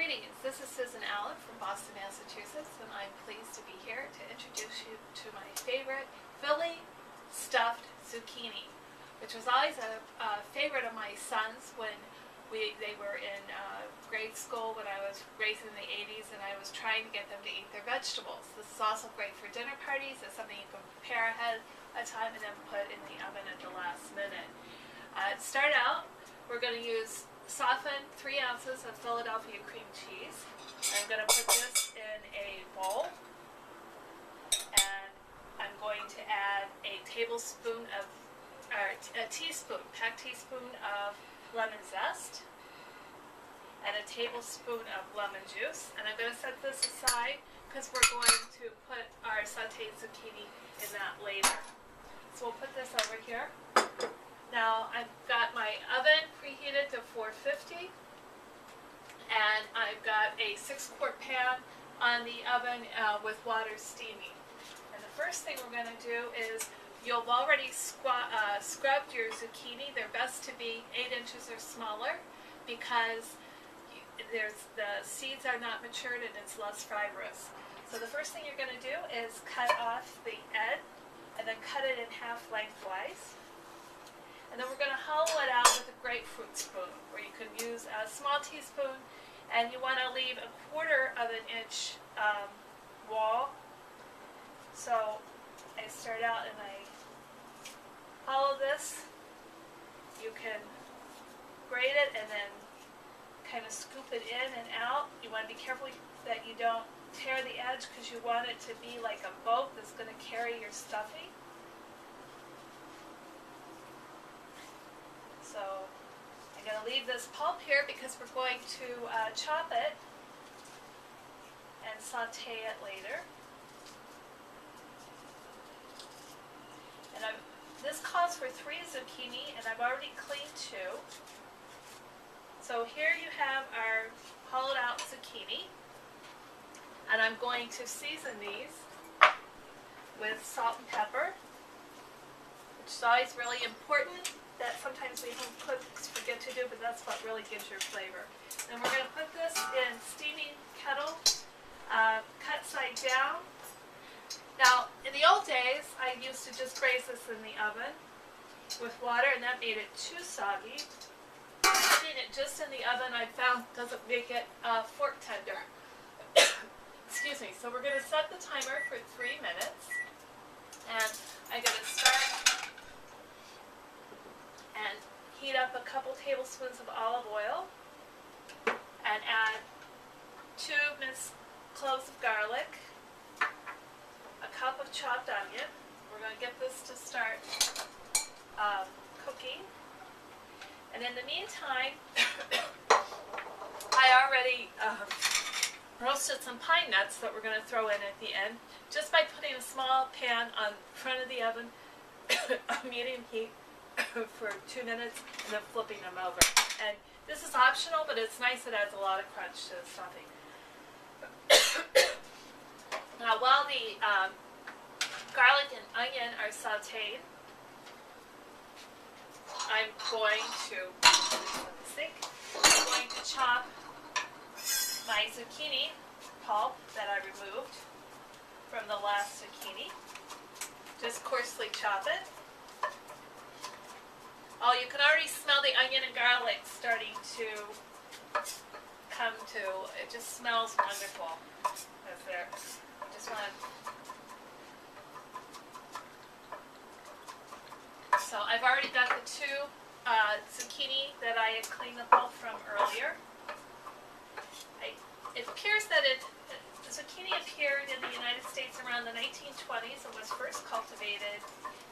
Greetings, this is Susan Allen from Boston, Massachusetts, and I'm pleased to be here to introduce you to my favorite Philly stuffed zucchini, which was always a favorite of my sons when they were in grade school when I was raised in the 80s, and I was trying to get them to eat their vegetables. This is also great for dinner parties. It's something you can prepare ahead of time and then put in the oven at the last minute. To start out, we're going to use softened 3 ounces of Philadelphia cream cheese. I'm going to put this in a bowl, and I'm going to add a tablespoon of, or a teaspoon, packed teaspoon of lemon zest, and a tablespoon of lemon juice. And I'm going to set this aside because we're going to put our sauteed zucchini in that later. So we'll put this over here. Now I've got my oven preheated to 450, and I've got a 6-quart pan on the oven with water steaming. And the first thing we're going to do is, you've already scrubbed your zucchini. They're best to be 8 inches or smaller because the seeds are not matured and it's less fibrous. So the first thing you're going to do is cut off the end and then cut it in half lengthwise. And then we're going to hollow it out with a grapefruit spoon, or you can use a small teaspoon, and you want to leave a 1/4 of an inch wall. So I start out and I hollow this. You can grate it and then kind of scoop it in and out. You want to be careful that you don't tear the edge because you want it to be like a boat that's going to carry your stuffing. So I'm going to leave this pulp here because we're going to chop it and saute it later. And this calls for 3 zucchini, and I've already cleaned 2. So here you have our hollowed out zucchini, and I'm going to season these with salt and pepper, which is always really important. That sometimes we home cooks forget to do, but that's what really gives your flavor. And we're going to put this in steaming kettle, cut side down. Now, in the old days, I used to just braise this in the oven with water, and that made it too soggy. Putting it just in the oven, I found, doesn't make it fork tender. Excuse me. So we're going to set the timer for 3 minutes, and I'm going to start and heat up a couple tablespoons of olive oil and add 2 minced cloves of garlic, a cup of chopped onion. We're going to get this to start cooking. And in the meantime, I already roasted some pine nuts that we're going to throw in at the end, just by putting a small pan on front of the oven on medium heat for 2 minutes and then flipping them over. And this is optional, but it's nice. It adds a lot of crunch to the stuffing. Now, while the garlic and onion are sauteed, I'm going to chop my zucchini pulp that I removed from the last zucchini. Just coarsely chop it. Oh, you can already smell the onion and garlic starting to come to. It just smells wonderful. That's there. Just want to. So I've already got the 2 zucchini that I had cleaned the pulp from earlier. It appears that zucchini appeared in the United States around the 1920s and was first cultivated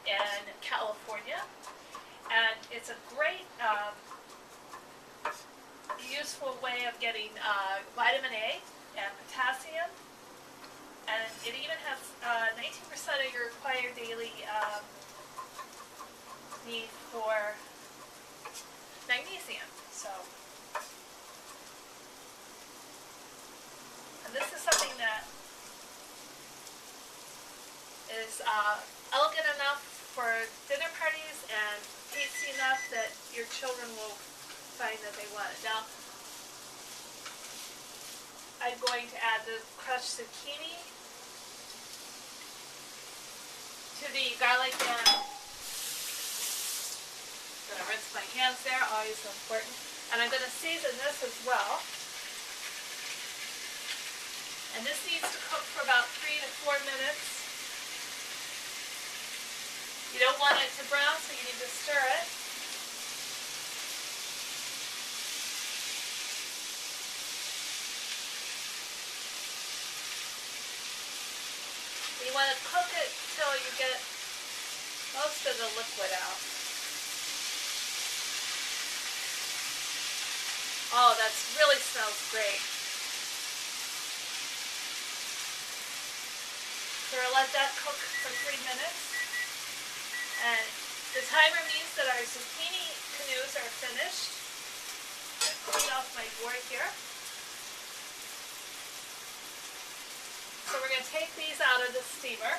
in California. And it's a great, useful way of getting vitamin A and potassium. And it even has 19% of your required daily need for magnesium. So, and this is something that is elegant enough for dinner parties and tasty enough that your children will find that they want it. Now, I'm going to add the crushed zucchini to the garlic and I'm going to rinse my hands there, always important. And I'm going to season this as well. And this needs to cook for about 3 to 4 minutes. You don't want it to brown, so you need to stir it. You want to cook it till you get most of the liquid out. Oh, that really smells great. So we'll let that cook for 3 minutes. And the timer means that our zucchini canoes are finished. I'm going to clean off my board here. So we're going to take these out of the steamer.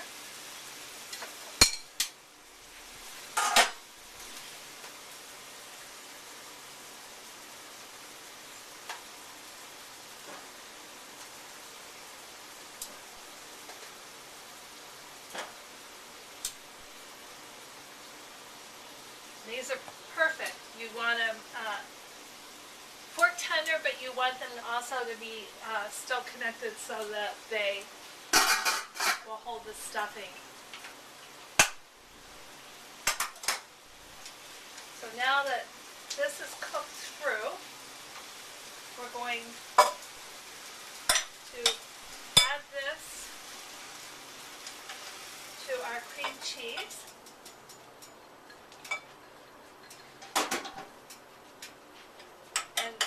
These are perfect. You want them pork tender, but you want them also to be still connected so that they will hold the stuffing. So now that this is cooked through, we're going to add this to our cream cheese.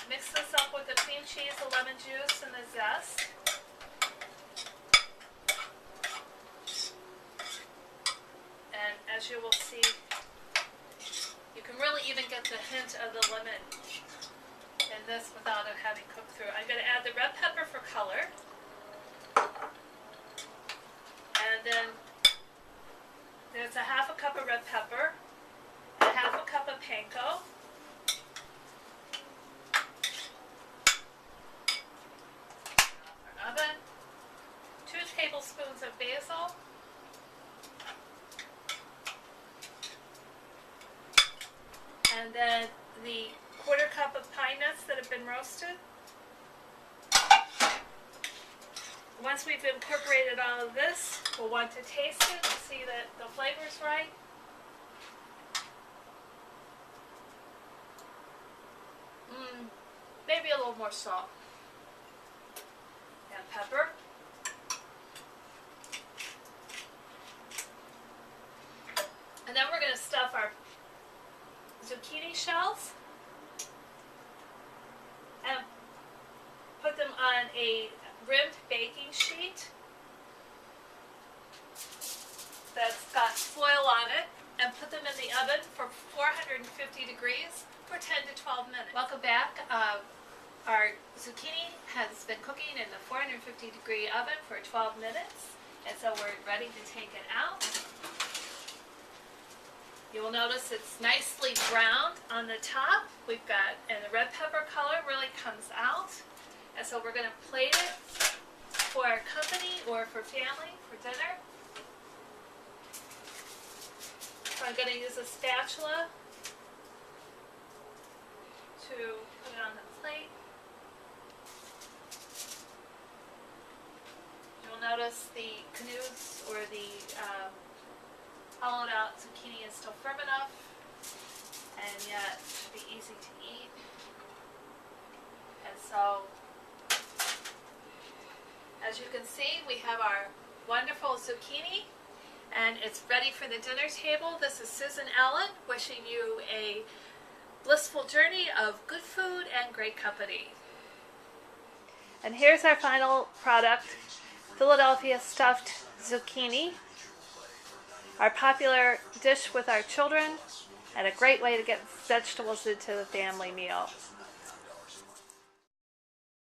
Mix this up with the cream cheese, the lemon juice, and the zest. And as you will see, you can really even get the hint of the lemon in this without it having cooked through. I'm going to add the red pepper for color. And then there's a half a cup of red pepper, a half a cup of panko, oven, 2 tablespoons of basil, and then the 1/4 cup of pine nuts that have been roasted. Once we've incorporated all of this, we'll want to taste it to see that the flavor's right. Maybe a little more salt. And pepper. And then we're going to stuff our zucchini shells and put them on a rimmed baking sheet that's got foil on it, and put them in the oven for 450 degrees for 10 to 12 minutes. Welcome back. Our zucchini has been cooking in the 450 degree oven for 12 minutes, and so we're ready to take it out. You will notice it's nicely browned on the top. We've got, and the red pepper color really comes out. And so we're going to plate it for our company or for family for dinner. So I'm going to use a spatula to put it on the plate. You'll notice the canoes or the hollowed out zucchini is still firm enough, and yet should be easy to eat. And so, as you can see, we have our wonderful zucchini, and it's ready for the dinner table. This is Susan Allen wishing you a blissful journey of good food and great company. And here's our final product, Philadelphia stuffed zucchini, our popular dish with our children, and a great way to get vegetables into the family meal.